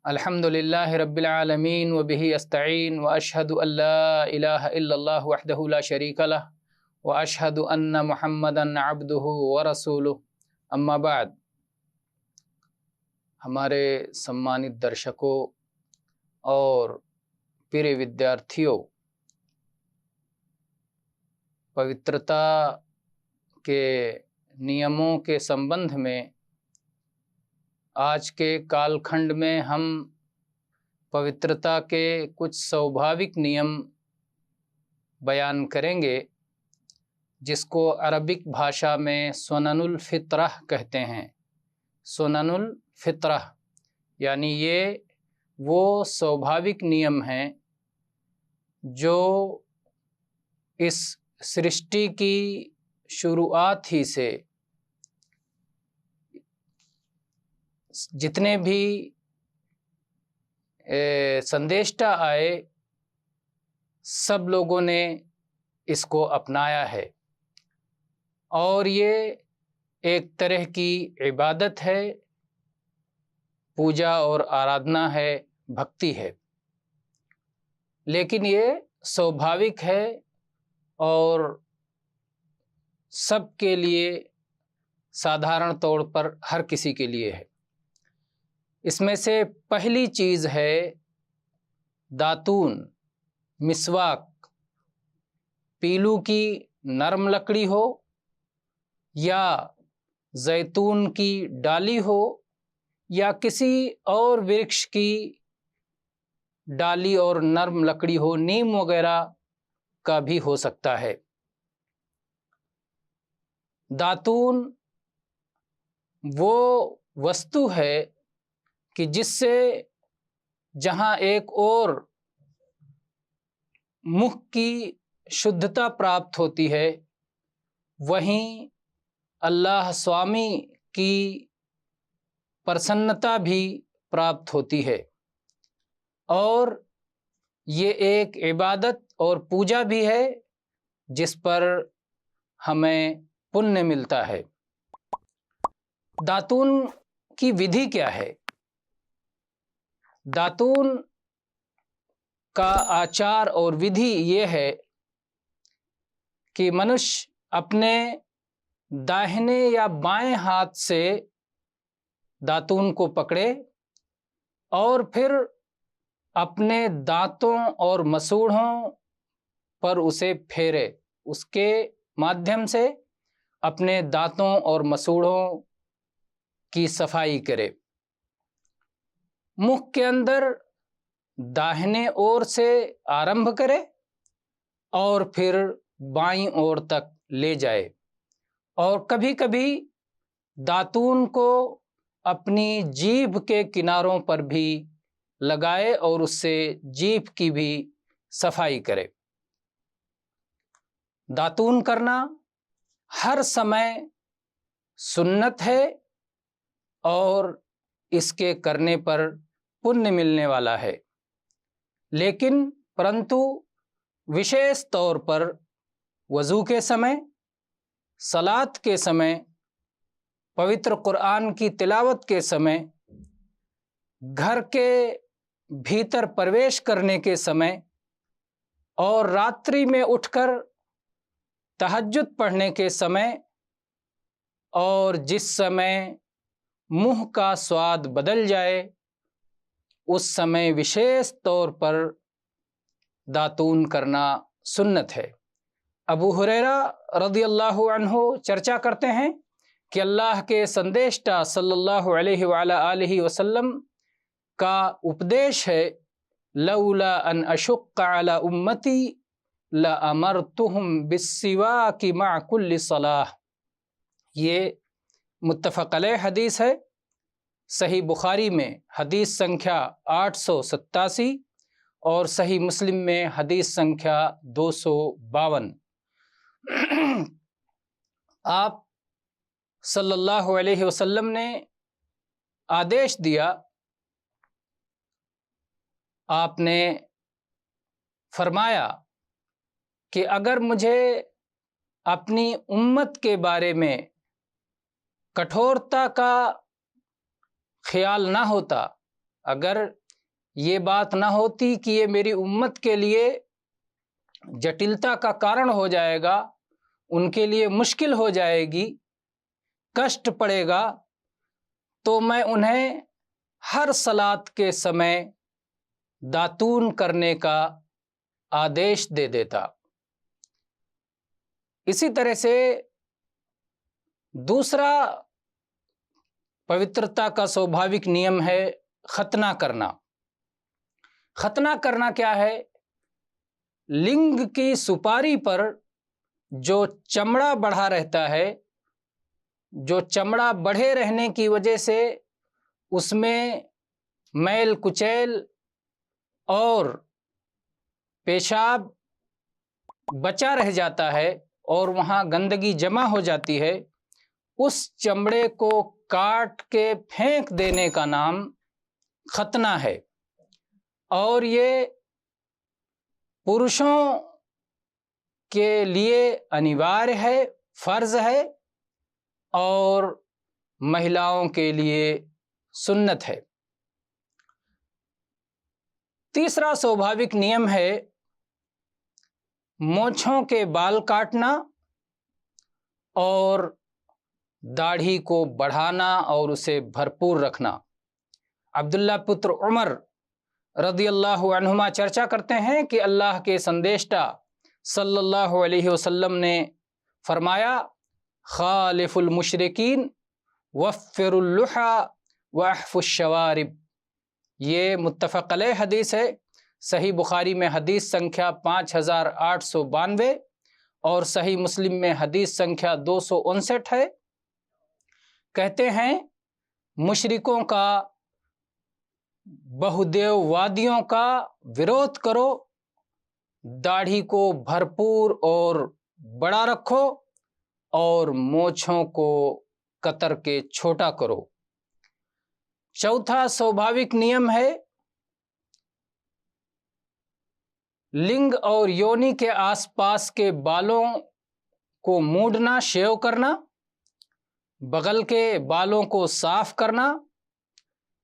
الحمدللہ رب العالمین وبہ استعین واشہد ان لا الہ الا اللہ وحدہ لا شریک لہ واشہد ان محمدا عبدہ ورسولہ اما بعد۔ ہمارے سمانت درشکوں اور پیارے ودیارتھیوں، پوترتا کے نیموں کے سمبندھ میں آج کے کال کھنڈ میں ہم پوترتا کے کچھ سوبھاوک نیم بیان کریں گے، جس کو عربک بھاشا میں سنن الفطرہ کہتے ہیں۔ سنن الفطرہ یعنی یہ وہ سوبھاوک نیم ہیں جو اس سرشٹی کی شروعات ہی سے جتنے بھی سندیشٹا آئے سب لوگوں نے اس کو اپنایا ہے، اور یہ ایک طرح کی عبادت ہے، پوجا اور آرادھنا ہے، بھکتی ہے، لیکن یہ سوبھاوک ہے اور سب کے لیے سادھارن طور پر ہر کسی کے لیے ہے۔ اس میں سے پہلی چیز ہے داتون، مسواک۔ پیلو کی نرم لکڑی ہو یا زیتون کی ڈالی ہو یا کسی اور ورکش کی ڈالی اور نرم لکڑی ہو، نیم وغیرہ کا بھی ہو سکتا ہے۔ داتون وہ وستو ہے کہ جس سے جہاں ایک اور مکھ کی شدھتا پراپت ہوتی ہے، وہیں اللہ سوامی کی پرسنتا بھی پراپت ہوتی ہے، اور یہ ایک عبادت اور پوجا بھی ہے جس پر ہمیں پنیہ ملتا ہے۔ داتون کی ودھی کیا ہے؟ داتون کا آچار اور ودھی یہ ہے کہ منشیہ اپنے داہنے یا بائیں ہاتھ سے داتون کو پکڑے اور پھر اپنے دانتوں اور مسوڑھوں پر اسے پھیرے، اس کے مادھیم سے اپنے دانتوں اور مسوڑھوں کی صفائی کرے۔ منہ کے اندر داہنے اور سے آرمبھ کرے اور پھر بائیں اور تک لے جائے، اور کبھی کبھی داتون کو اپنی جیبھ کے کناروں پر بھی لگائے اور اس سے جیبھ کی بھی صفائی کرے۔ داتون کرنا ہر سمے سنت ہے اور اس کے کرنے پر پنیہ ملنے والا ہے، لیکن پرنتو وشیش طور پر وضو کے سمے، صلاۃ کے سمے، پوتر قرآن کی تلاوت کے سمے، گھر کے بھیتر پرویش کرنے کے سمے، اور راتری میں اٹھ کر تہجد پڑھنے کے سمے، اور جس سمے منہ کا سواد بدل جائے اس سمے وشیش طور پر داتون کرنا سنت ہے۔ ابو ہریرہ رضی اللہ عنہ چرچا کرتے ہیں کہ اللہ کے سندیشٹا صلی اللہ علیہ وعلی آلہ وسلم کا اپدیش ہے، لولا ان اشق علی امتی لامرتہم بالسواک مع کل صلاۃ۔ یہ متفق علیہ حدیث ہے، صحیح بخاری میں حدیث سنکھیا 887 اور صحیح مسلم میں حدیث سنکھیا 252۔ آپ صلی اللہ علیہ وسلم نے آدیش دیا، آپ نے فرمایا کہ اگر مجھے اپنی امت کے بارے میں کٹھورتا کا خیال نہ ہوتا، اگر یہ بات نہ ہوتی کہ یہ میری امت کے لیے جٹلتا کا کارن ہو جائے گا، ان کے لیے مشکل ہو جائے گی، کشٹ پڑے گا، تو میں انہیں ہر صلات کے سمے داتون کرنے کا آدیش دے دیتا۔ اسی طرح سے دوسرا پوترتا کا سوبھاوک نیم ہے ختنہ کرنا۔ ختنہ کرنا کیا ہے؟ لنگ کی سپاری پر جو چمڑا بڑھا رہتا ہے، جو چمڑا بڑھے رہنے کی وجہ سے اس میں میل کچیل اور پیشاب بچا رہ جاتا ہے اور وہاں گندگی جمع ہو جاتی ہے، اس چمڑے کو کاٹ کے پھینک دینے کا نام ختنہ ہے۔ اور یہ پروشوں کے لیے انیوار ہے، فرض ہے، اور مہیلاؤں کے لیے سنت ہے۔ تیسرا سوبھاوک نیم ہے مونچھوں کے بال کاٹنا اور داڑھی کو بڑھانا اور اسے بھرپور رکھنا۔ عبداللہ پتر عمر رضی اللہ عنہما چرچا کرتے ہیں کہ اللہ کے سندیشٹا صلی اللہ علیہ وسلم نے فرمایا، خالف المشرکین وفر اللحى واحف الشوارب۔ یہ متفق علیہ حدیث ہے، صحیح بخاری میں حدیث سنکھیا 5892 اور صحیح مسلم میں حدیث سنکھیا 259 ہے۔ کہتے ہیں مشرکوں کا، بہودیو وادیوں کا وروਧ کرو، داڑھی کو بھرپور اور بڑا رکھو اور مونچھوں کو کتر کے چھوٹا کرو۔ چوتھا سوبھاوک نیم ہے لنگ اور یونی کے آس پاس کے بالوں کو مونڈنا، شیو کرنا، بغل کے بالوں کو صاف کرنا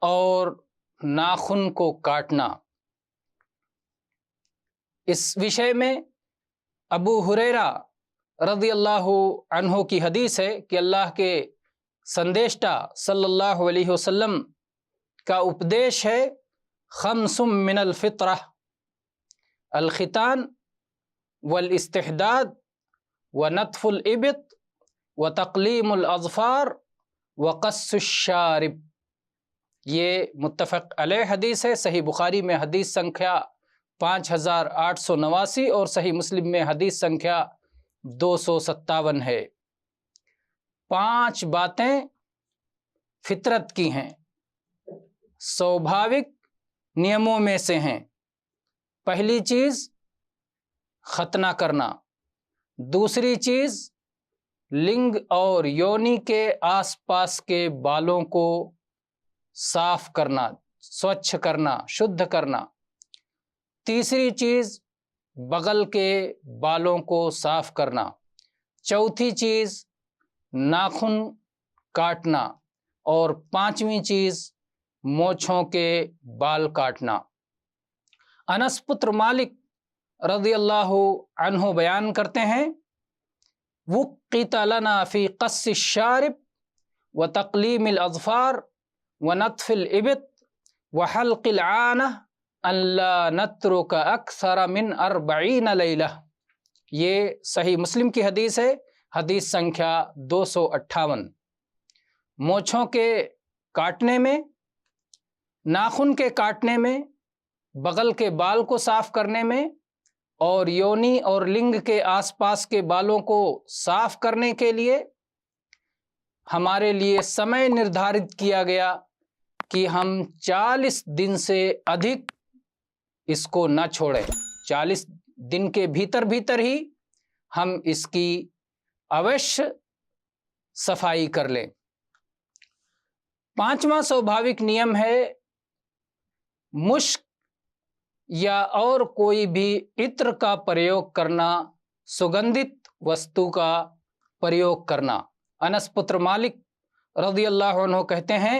اور ناخن کو کاٹنا۔ اس وشے میں ابو ہریرہ رضی اللہ عنہ کی حدیث ہے کہ اللہ کے سندیشٹا صلی اللہ علیہ وسلم کا اپدیش ہے، خمس من الفطرہ، الختان والاستحداد ونتف الابط وتقلیم الاظفار وقص الشارب۔ یہ متفق علیہ حدیث ہے، صحیح بخاری میں حدیث سنکھیا 5889 اور صحیح مسلم میں حدیث سنکھیا 257 ہے۔ 5 باتیں فطرت کی ہیں، سوبھاوک نیموں میں سے ہیں۔ پہلی چیز ختنہ کرنا، دوسری چیز لنگ اور یونی کے آس پاس کے بالوں کو صاف کرنا، سوچھ کرنا، شدھ کرنا، تیسری چیز بغل کے بالوں کو صاف کرنا، چوتھی چیز ناخن کاٹنا، اور 5ویں چیز مونچھوں کے بال کاٹنا۔ انس پتر مالک رضی اللہ عنہ بیان کرتے ہیں، وقت لنا فی قص الشارب وتقلیم الاظفار ونتف الابط وحلق العانہ ان لا نترک اکثر من 40 لیلہ۔ یہ صحیح مسلم کی حدیث ہے، حدیث سنکھیا 258۔ مونچھوں کے کاٹنے میں، ناخن کے کاٹنے میں، بغل کے بال کو صاف کرنے میں، اور یونی اور لنگ کے آس پاس کے بالوں کو صاف کرنے کے لیے ہمارے لیے سمے نردھارت کیا گیا کہ ہم 40 دن سے ادھک اس کو نہ چھوڑیں، 40 دن کے بھیتر ہی ہم اس کی اوش صفائی کر لیں۔ 5واں سوبھاوک نیم ہے مشک یا اور کوئی بھی عطر کا پریوگ کرنا، سگندھت وستو کا پریوگ کرنا۔ انس پتر مالک رضی اللہ عنہ کہتے ہیں،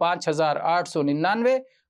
5899